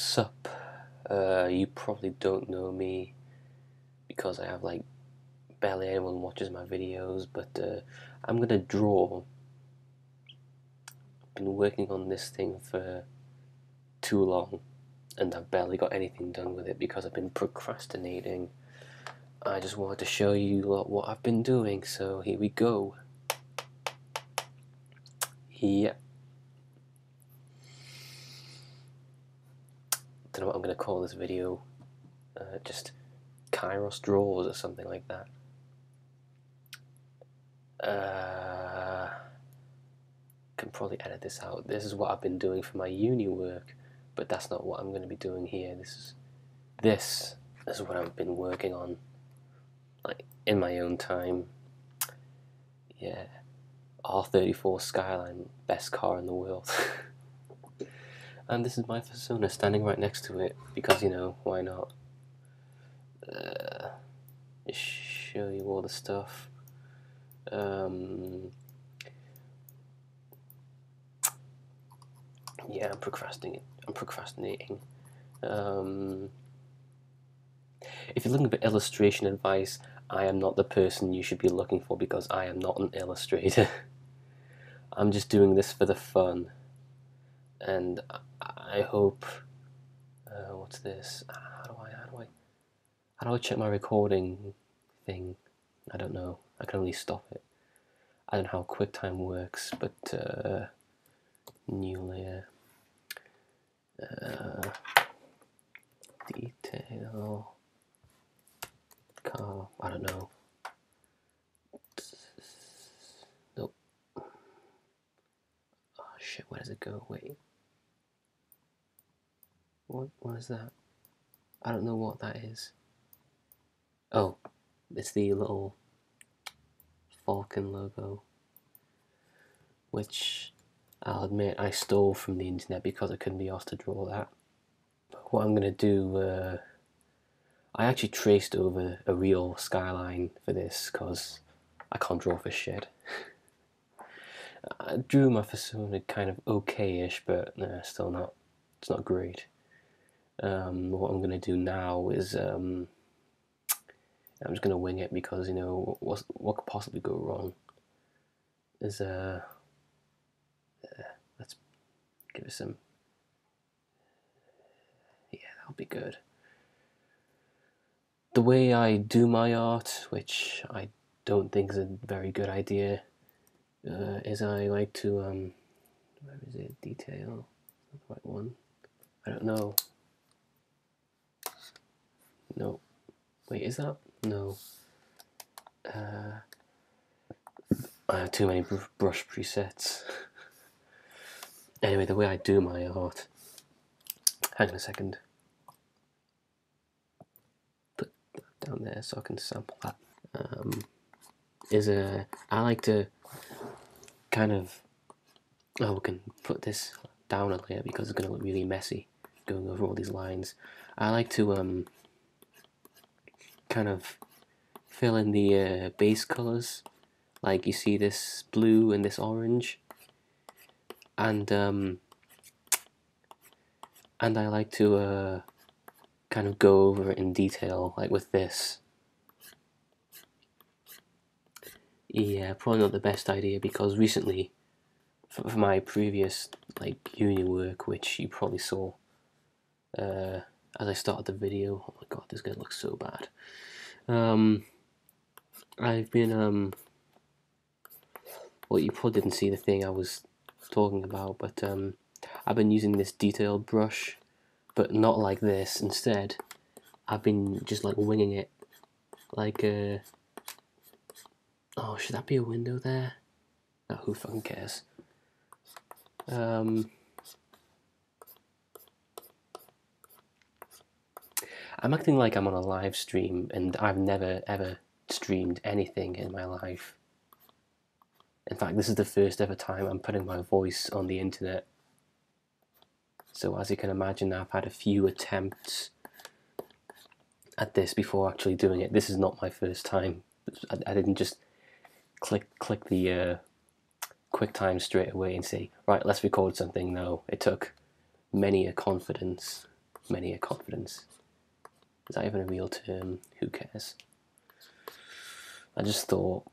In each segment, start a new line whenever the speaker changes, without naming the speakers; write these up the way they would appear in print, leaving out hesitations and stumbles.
Sup, you probably don't know me because I have like barely anyone watches my videos, but I'm gonna draw. I've been working on this thing for too long and I've barely got anything done with it because I've been procrastinating. I just wanted to show you what I've been doing, so here we go. Yep. Don't know what I'm gonna call this video. Just Kairos draws or something like that. Can probably edit this out. This is what I've been doing for my uni work, but that's not what I'm going to be doing here. This is what I've been working on, like in my own time. Yeah, R34 Skyline, best car in the world. And this is my persona standing right next to it because, you know, why not? Just show you all the stuff. Yeah, I'm procrastinating. If you're looking for illustration advice, I am not the person you should be looking for because I am not an illustrator. I'm just doing this for the fun, and I hope. What's this? How do I check my recording thing? I don't know. I can only stop it. I don't know how QuickTime works, but new layer. Detail. Car. I don't know. Nope. Oh shit, where does it go? Wait. What is that? I don't know what that is. Oh, it's the little Falcon logo, which I'll admit I stole from the internet because I couldn't be asked to draw that. But what I'm gonna do, I actually traced over a real skyline for this because I can't draw for shit. I drew my persona kind of okay-ish, but still not. It's not great. What I'm gonna do now is I'm just gonna wing it because, you know, what could possibly go wrong is let's give it some. Yeah, that'll be good. The way I do my art, which I don't think is a very good idea, is I like to where is it? Detail. Not the right one. I don't know. No. Wait, is that? No. I have too many brush presets. Anyway, the way I do my art. Hang on a second. Put that down there so I can sample that. I like to kind of. Oh, we can put this down a layer because it's going to look really messy going over all these lines. I like to kind of fill in the base colors, like you see this blue and this orange, and I like to kind of go over it in detail, like with this. Yeah, probably not the best idea because recently, for my previous like uni work, which you probably saw as I started the video. Oh my god, this guy looks so bad. I've been well, you probably didn't see the thing I was talking about, but I've been using this detailed brush, but not like this. Instead, I've been just like winging it, like oh, should that be a window there? Oh, who fucking cares? I'm acting like I'm on a live stream, and I've never ever streamed anything in my life. In fact, this is the first ever time I'm putting my voice on the internet. So as you can imagine, I've had a few attempts at this before actually doing it. This is not my first time. I didn't just click the QuickTime straight away and say, right, let's record something. No, it took many a confidence many a confidence. Is that even a real term? Who cares? I just thought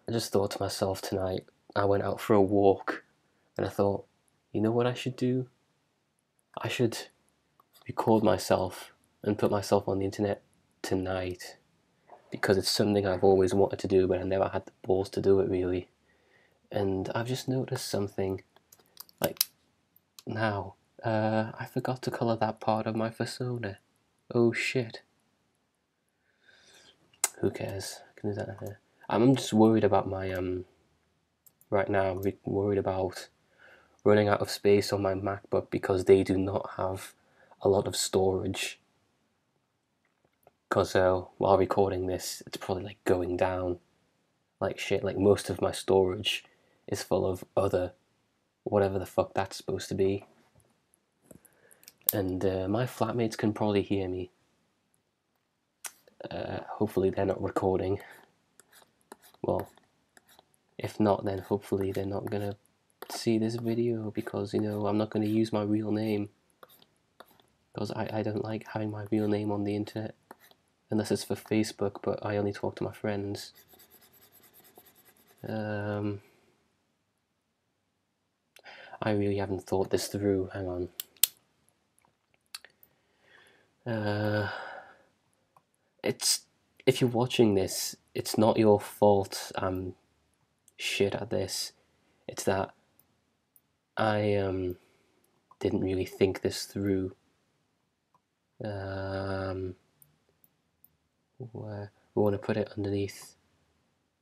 to myself tonight, I went out for a walk and I thought, you know what I should do? I should record myself and put myself on the internet tonight, because it's something I've always wanted to do, but I never had the balls to do it really. And I've just noticed something, like, now, I forgot to colour that part of my persona. Oh shit. Who cares? I can do that here. I'm just worried about my, right now, I'm worried about running out of space on my MacBook because they do not have a lot of storage. Because while recording this, it's probably like going down like shit. Like most of my storage is full of other, whatever the fuck that's supposed to be. And my flatmates can probably hear me. Hopefully they're not recording. Well, if not, then hopefully they're not gonna see this video, because, you know, I'm not gonna use my real name. Because I don't like having my real name on the internet. Unless it's for Facebook, but I only talk to my friends. I really haven't thought this through. Hang on. It's, if you're watching this, it's not your fault I'm shit at this. It's that I didn't really think this through. Where we want to put it underneath,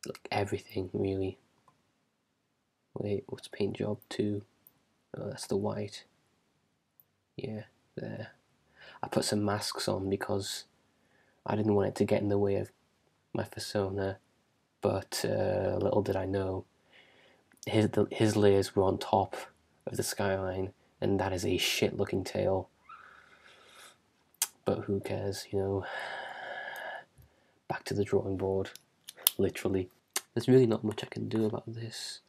like, everything really. Wait, what's paint job 2? Oh, that's the white. Yeah, there. I put some masks on because I didn't want it to get in the way of my persona, but little did I know, his layers were on top of the skyline, and that is a shit looking tail. But who cares, you know? Back to the drawing board, literally. There's really not much I can do about this.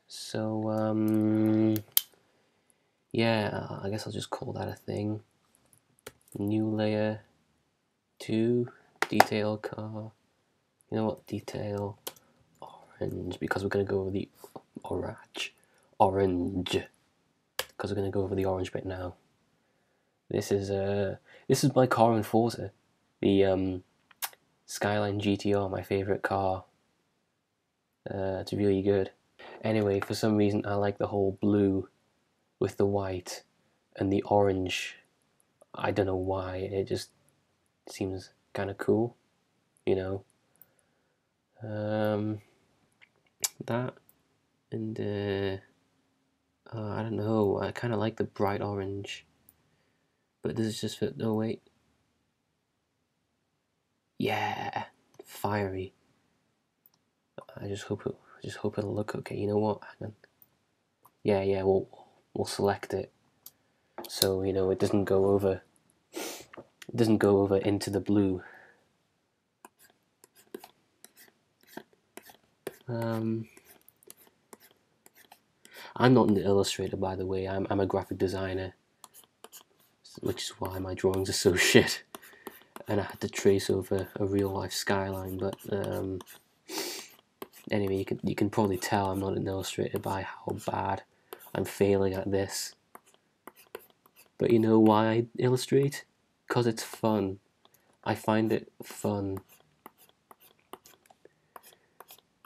So, yeah, I guess I'll just call that a thing. New layer 2, detail car. You know what? Detail orange, because we're going to go over the orange. Because we're going to go over the orange bit now. This is my car in Forza, the Skyline GTR, my favourite car. It's really good. Anyway, for some reason I like the whole blue with the white and the orange. I don't know why, it just seems kind of cool, you know. That, and I don't know, I kind of like the bright orange, but this is just for, no wait, yeah, fiery. I just hope it'll look okay. You know what? Hang on. Yeah, we'll select it so, you know, it doesn't go over into the blue. I'm not an illustrator, by the way. I'm a graphic designer, which is why my drawings are so shit. And I had to trace over a real life skyline, but anyway, you can probably tell I'm not an illustrator by how bad I'm failing at this. But you know why I illustrate? Because it's fun. I find it fun.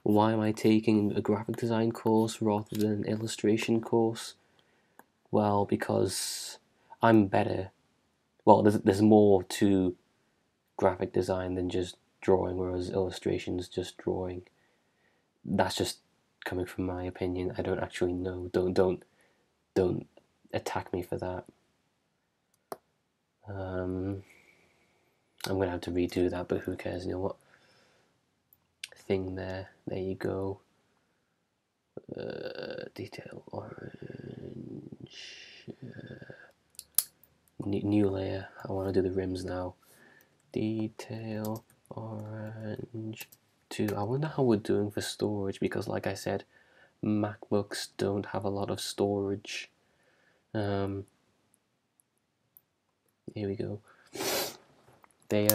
Why am I taking a graphic design course rather than an illustration course? Well, because I'm better. Well, there's more to graphic design than just drawing, whereas illustration's just drawing. That's just coming from my opinion. I don't actually know. Don't attack me for that. I'm gonna have to redo that, but who cares? You know what? Thing there. There you go. Detail orange. New layer. I want to do the rims now. Detail orange 2. I wonder how we're doing for storage, because like I said, MacBooks don't have a lot of storage. Here we go. They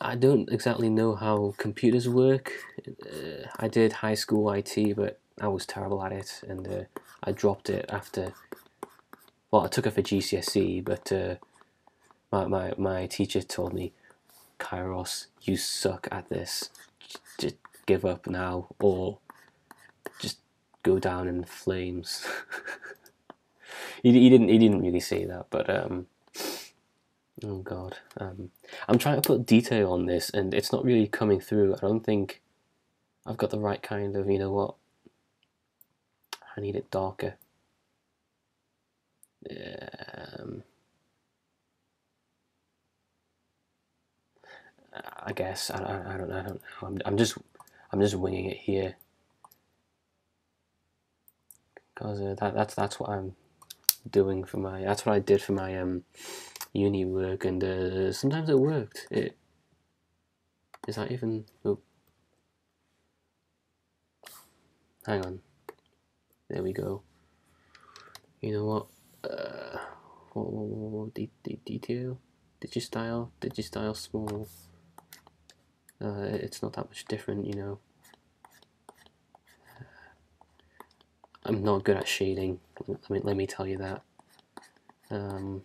I don't exactly know how computers work. I did high school IT, but I was terrible at it, and I dropped it after. Well, I took it for GCSE, but my teacher told me, Kairos, you suck at this. Just give up now, or just go down in flames. he didn't really say that, but oh god, I'm trying to put detail on this, and it's not really coming through. I don't think I've got the right kind of, you know what? I need it darker. I guess I don't know. I'm just winging it here, because that's what I'm doing for my. That's what I did for my uni work, and sometimes it worked. Is that even? Oh, hang on. There we go. You know what? Detail, digistyle small. It's not that much different, you know. I'm not good at shading. Let me tell you that. I'm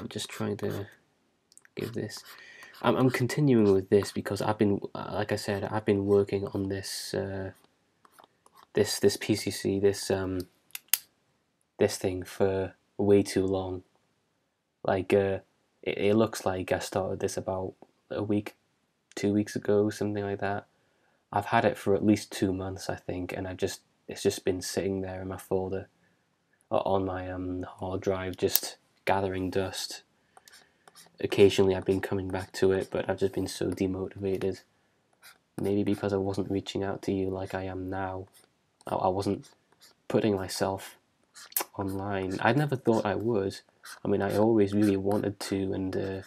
just trying to give this. I'm continuing with this because I've been, like I said, I've been working on this this PCC, this thing for way too long. Like it looks like I started this about a week, 2 weeks ago, something like that. I've had it for at least 2 months, I think, and it's just been sitting there in my folder on my hard drive, just gathering dust. Occasionally I've been coming back to it, but I've just been so demotivated. Maybe because I wasn't reaching out to you like I am now. I wasn't putting myself online. I never thought I would. I mean, I always really wanted to, and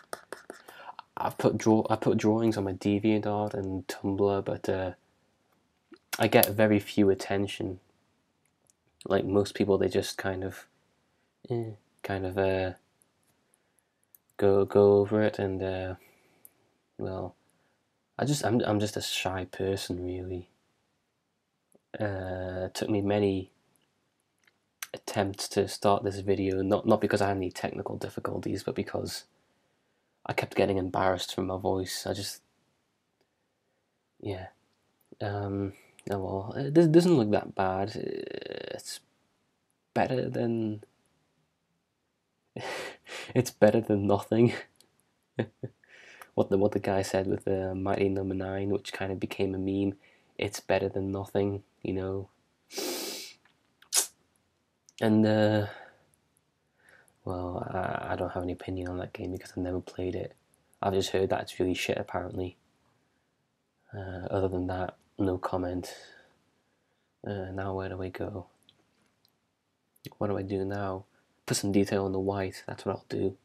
I put drawings on my DeviantArt and Tumblr, but I get very few attention. Like most people, they just kind of go over it, and well, I'm just a shy person, really. It took me many attempts to start this video, not because I had any technical difficulties, but because I kept getting embarrassed from my voice. Yeah. Oh well, it doesn't look that bad. It's better than it's better than nothing. What the guy said with the Mighty Number 9, which kind of became a meme. It's better than nothing, you know. And well, I don't have any opinion on that game because I've never played it. I've just heard that it's really shit, apparently. Other than that, no comment. Now where do I go? What do I do now? Put some detail on the white. That's what I'll do.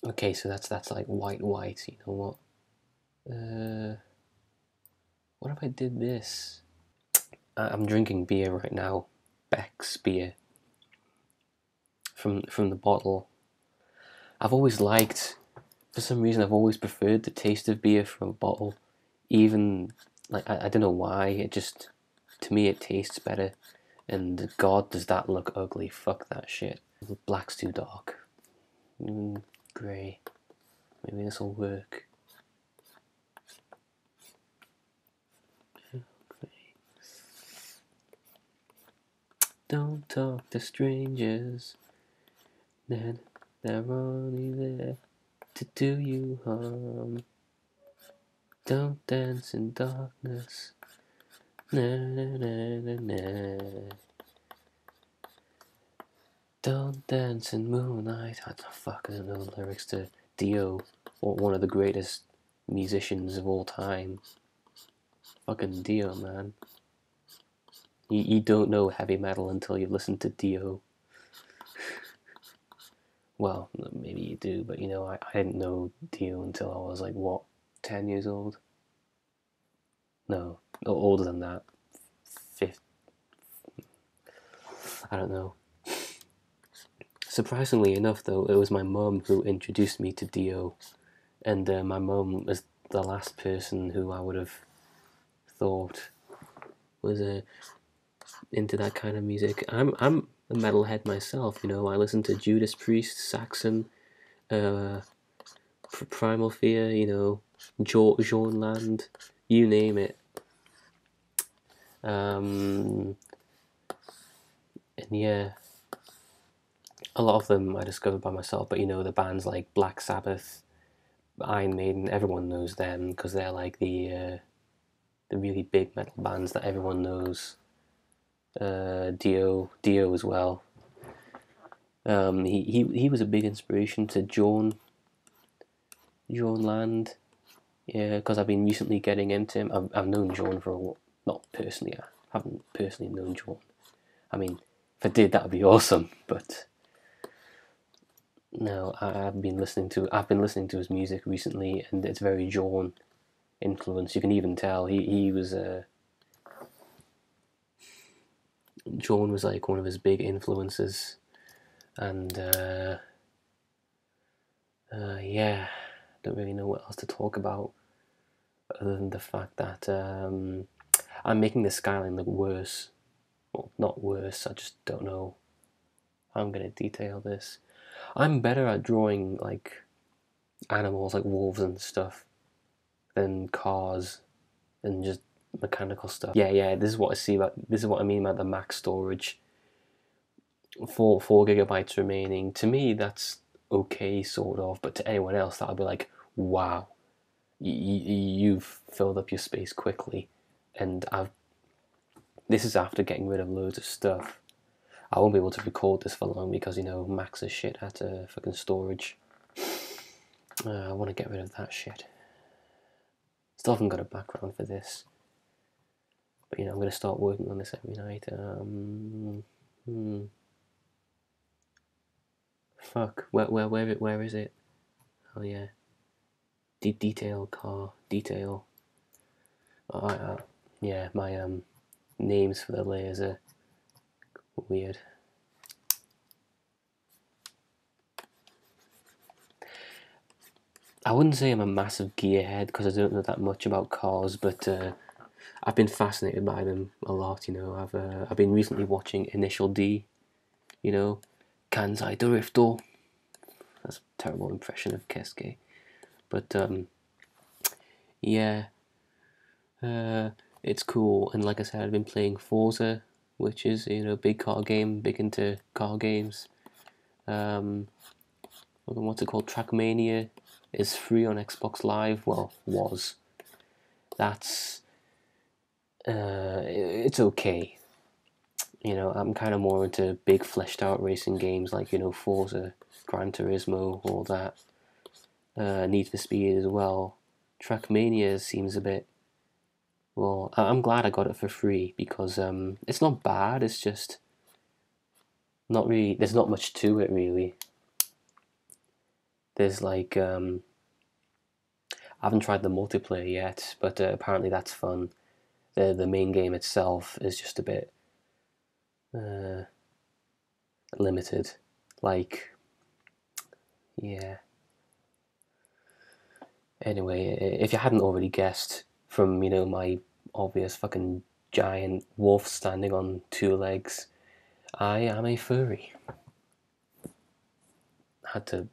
Okay, so that's like white. You know what? What if I did this? I'm drinking beer right now. Beck's beer. From the bottle. I've always liked, for some reason, I've always preferred the taste of beer from a bottle. Even, like, I don't know why, it just, to me it tastes better. And god, does that look ugly. Fuck that shit. The black's too dark. Grey. Maybe this will work. Don't talk to strangers. Then they're only there to do you harm. Don't dance in darkness. Na na na na na. Don't dance in moonlight. I don't know the lyrics to Dio, or one of the greatest musicians of all time. Fucking Dio, man. You don't know heavy metal until you listen to Dio. Well, maybe you do, but you know, I didn't know Dio until I was like, what, 10 years old? No, older than that. I don't know. Surprisingly enough, though, it was my mum who introduced me to Dio, and my mum was the last person who I would have thought was into that kind of music. I'm a metalhead myself, you know. I listen to Judas Priest, Saxon, uh, Primal Fear, you know, Land, you name it. And yeah, a lot of them I discovered by myself. But you know, the bands like Black Sabbath, Iron Maiden, everyone knows them because they're like the really big metal bands that everyone knows. Dio as well. He was a big inspiration to Joan Land. Yeah, because I've been recently getting into him. I've known Joan for a while. Not personally, I haven't personally known Joan. I mean, if I did, that'd be awesome. But no, I've been listening to his music recently, and it's very Joan influence. You can even tell he was Joan was like one of his big influences, and yeah, don't really know what else to talk about other than the fact that I'm making the skyline look worse. Well, not worse. I just don't know how I'm gonna detail this. I'm better at drawing like animals, like wolves and stuff, than cars and just mechanical stuff. Yeah. This is what I see. This is what I mean by the max storage. 4 gigabytes remaining. To me, that's okay, sort of. But to anyone else, that'll be like, wow, you've filled up your space quickly. And this is after getting rid of loads of stuff. I won't be able to record this for long because, you know, Max is shit at fucking storage. I want to get rid of that shit. Still haven't got a background for this. But, you know, I'm going to start working on this every night. Fuck. Where is it? Oh, yeah. Detail, car, detail. Yeah, my names for the layers are weird. I wouldn't say I'm a massive gearhead because I don't know that much about cars, but I've been fascinated by them a lot. You know, I've been recently watching Initial D. You know, Kansai Drifto. That's a terrible impression of Kesuke, but yeah, it's cool. And like I said, I've been playing Forza, which is, you know, big car game, big into car games. What's it called? Trackmania is free on Xbox Live. Well, was. That's it's okay. You know, I'm kind of more into big fleshed out racing games like, you know, Forza, Gran Turismo, all that. Need for Speed as well. Trackmania seems a bit. Well, I'm glad I got it for free because it's not bad. It's just not really. There's not much to it really. There's like I haven't tried the multiplayer yet, but apparently that's fun. The main game itself is just a bit limited. Like, yeah. Anyway, if you hadn't already guessed from, you know, my obvious fucking giant wolf standing on 2 legs, I am a furry. Had to.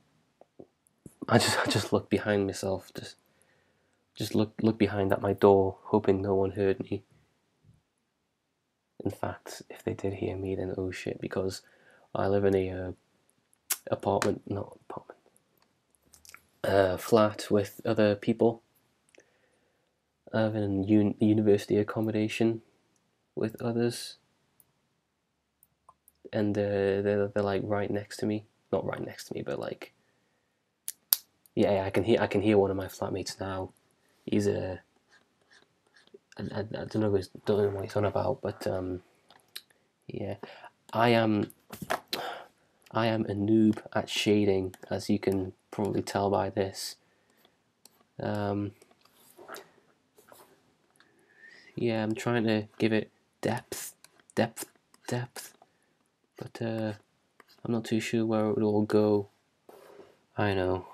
I just looked behind myself. Just look behind at my door, hoping no one heard me. In fact, if they did hear me, then oh shit, because I live in a flat with other people. I live in university accommodation with others, and they're like right next to me. Not right next to me, but like, yeah, I can hear one of my flatmates now. He's I don't know what he's on about, but yeah, I am a noob at shading, as you can probably tell by this. Yeah, I'm trying to give it depth, but I'm not too sure where it would all go. I know.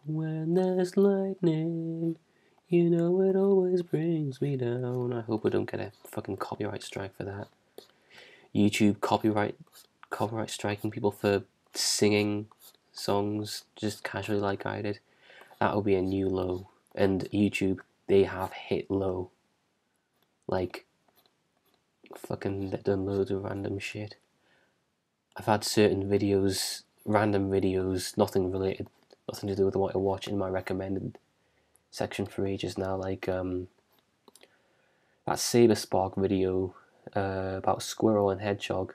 When there's lightning, you know it always brings me down. I hope I don't get a fucking copyright strike for that. YouTube copyright striking people for singing songs just casually like I did. That will be a new low. And YouTube, they have hit low. Like, fucking, they've done loads of random shit. I've had certain videos, random videos, nothing related, nothing to do with what I watch in my recommended section for ages now, like that Saber Spark video about squirrel and hedgehog,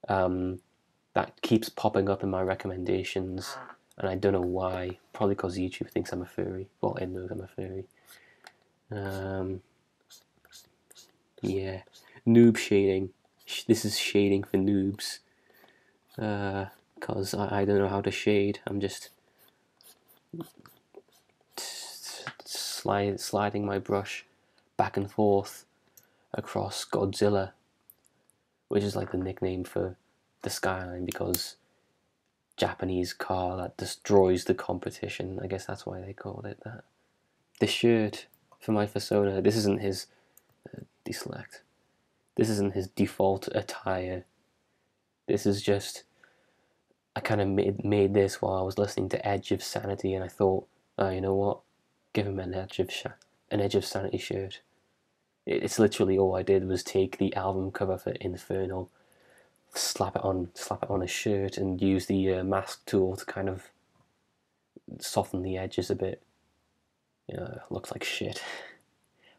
that keeps popping up in my recommendations, and I don't know why. Probably because YouTube thinks I'm a furry. Well, it knows I'm a furry. Yeah, noob shading. This is shading for noobs. Because I don't know how to shade. I'm just sliding my brush back and forth across Godzilla, which is like the nickname for the skyline because Japanese car that destroys the competition. I guess that's why they called it that. The shirt for my persona, this isn't his deselect. This isn't his default attire. This is just, I kind of made this while I was listening to Edge of Sanity, and I thought, oh, you know what? Give him an Edge of Sanity shirt. It's literally all I did was take the album cover for Infernal, slap it on a shirt, and use the mask tool to kind of soften the edges a bit. It looks like shit.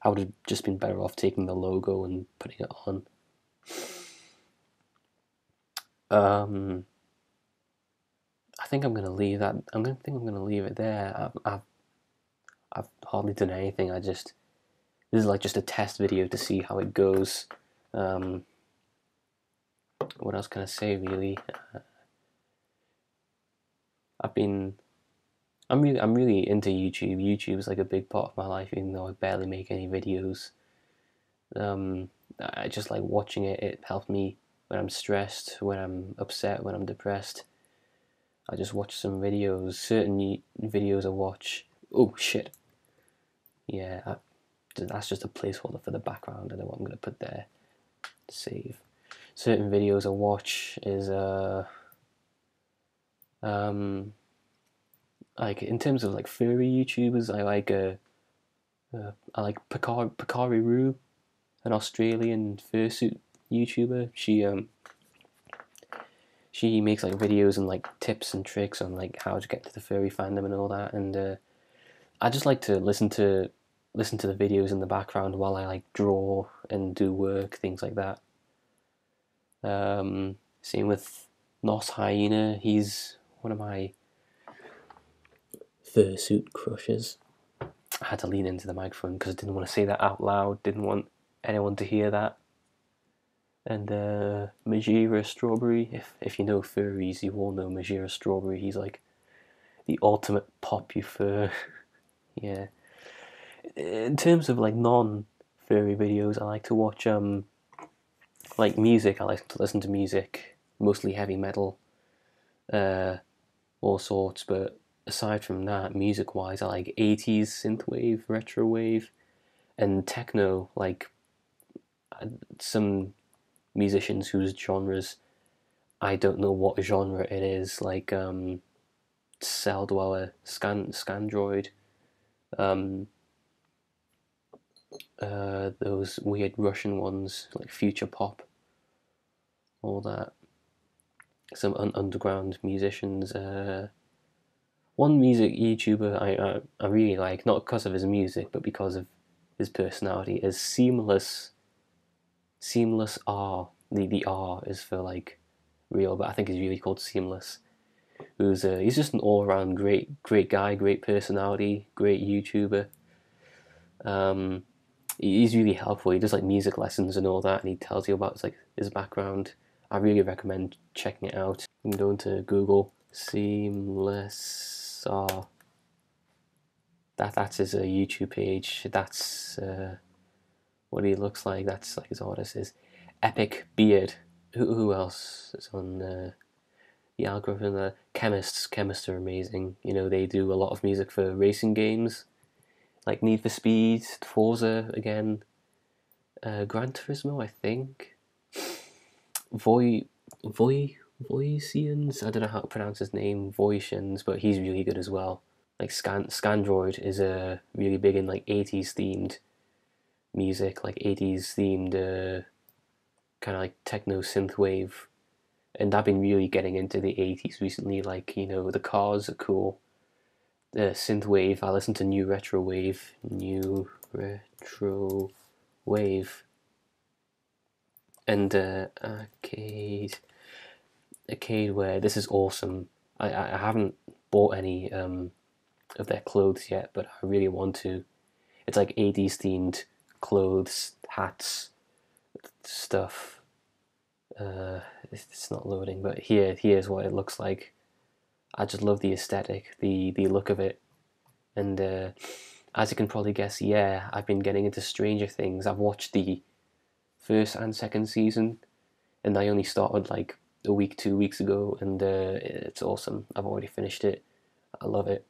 I would have just been better off taking the logo and putting it on. I think I'm gonna leave that. I'm gonna leave it there. I've hardly done anything. This is like just a test video to see how it goes. What else can I say really? I'm really into YouTube. YouTube is like a big part of my life, even though I barely make any videos. I just like watching it. It helps me when I'm stressed, when I'm upset, when I'm depressed. I just watch some videos. Certain videos I watch. Oh shit. Yeah, that's just a placeholder for the background. I don't know what I'm gonna put there. Save. Certain videos I watch is like in terms of like furry YouTubers, I like Picari Roo, an Australian fursuit YouTuber. She makes like videos and like tips and tricks on like how to get to the furry fandom and all that, and I just like to listen to the videos in the background while I like draw and do work, things like that. Same with Nos Hyena. He's one of my fursuit crushes. I had to lean into the microphone because I didn't want to say that out loud. Didn't want anyone to hear that. And Majira Strawberry. If you know furries, you all know Majira Strawberry. He's like the ultimate popu fur. Yeah. In terms of like non-furry videos, I like to watch like music. I like to listen to music, mostly heavy metal, all sorts. But aside from that, music-wise, I like 80s synthwave, retrowave, and techno. Like some musicians whose genres I don't know what genre it is. Like Cell Dweller, Scandroid. Those weird Russian ones like Future Pop, all that. Some underground musicians. One music YouTuber I really like, not because of his music, but because of his personality, is Seamless. Seamless R. The R is for like real, but I think he's really called Seamless. He's just an all-around great guy, great personality, great YouTuber. He's really helpful. He does like music lessons and all that, and he tells you about his background. I really recommend checking it out. You can go into Google, Seamless. That's his YouTube page. That's what he looks like. That's like his artist is Epic Beard. who else is on the algorithm? Chemists are amazing. You know, they do a lot of music for racing games like Need for Speed, Forza again, Gran Turismo, I think. Voy Voy Voicians, I don't know how to pronounce his name, Voicians, but he's really good as well. Like Scandroid is really big in like 80s themed music, like 80s themed kind of like techno synthwave. And I've been really getting into the 80s recently, like, you know, the cars are cool. The synthwave, I listen to New Retro Wave. And Arcade, this is awesome. I haven't bought any of their clothes yet, but I really want to. It's like 80s themed clothes, hats, stuff. It's not loading, but here's what it looks like. I just love the aesthetic, the look of it, and as you can probably guess, yeah, I've been getting into Stranger Things. I've watched the first and second season, and I only started like a week, 2 weeks ago, and it's awesome. I've already finished it. I love it.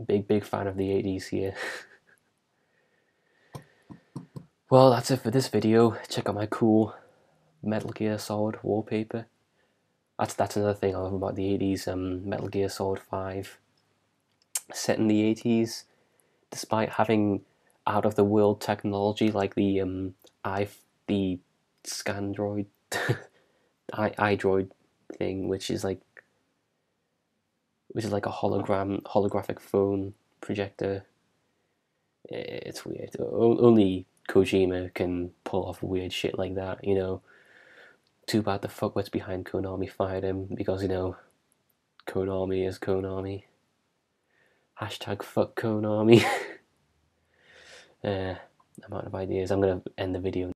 Big fan of the 80s here. Well, that's it for this video. Check out my cool Metal Gear Solid wallpaper. That's another thing I love about the 80s. Metal Gear Solid 5, set in the 80s, despite having out of the world technology like the Scandroid, iDroid thing, which is like a holographic phone projector. It's weird. Only Kojima can pull off weird shit like that, you know. Too bad the fuckwits behind Konami fired him because, you know, Konami is Konami. Hashtag fuck Konami. I'm out of ideas. I'm gonna end the video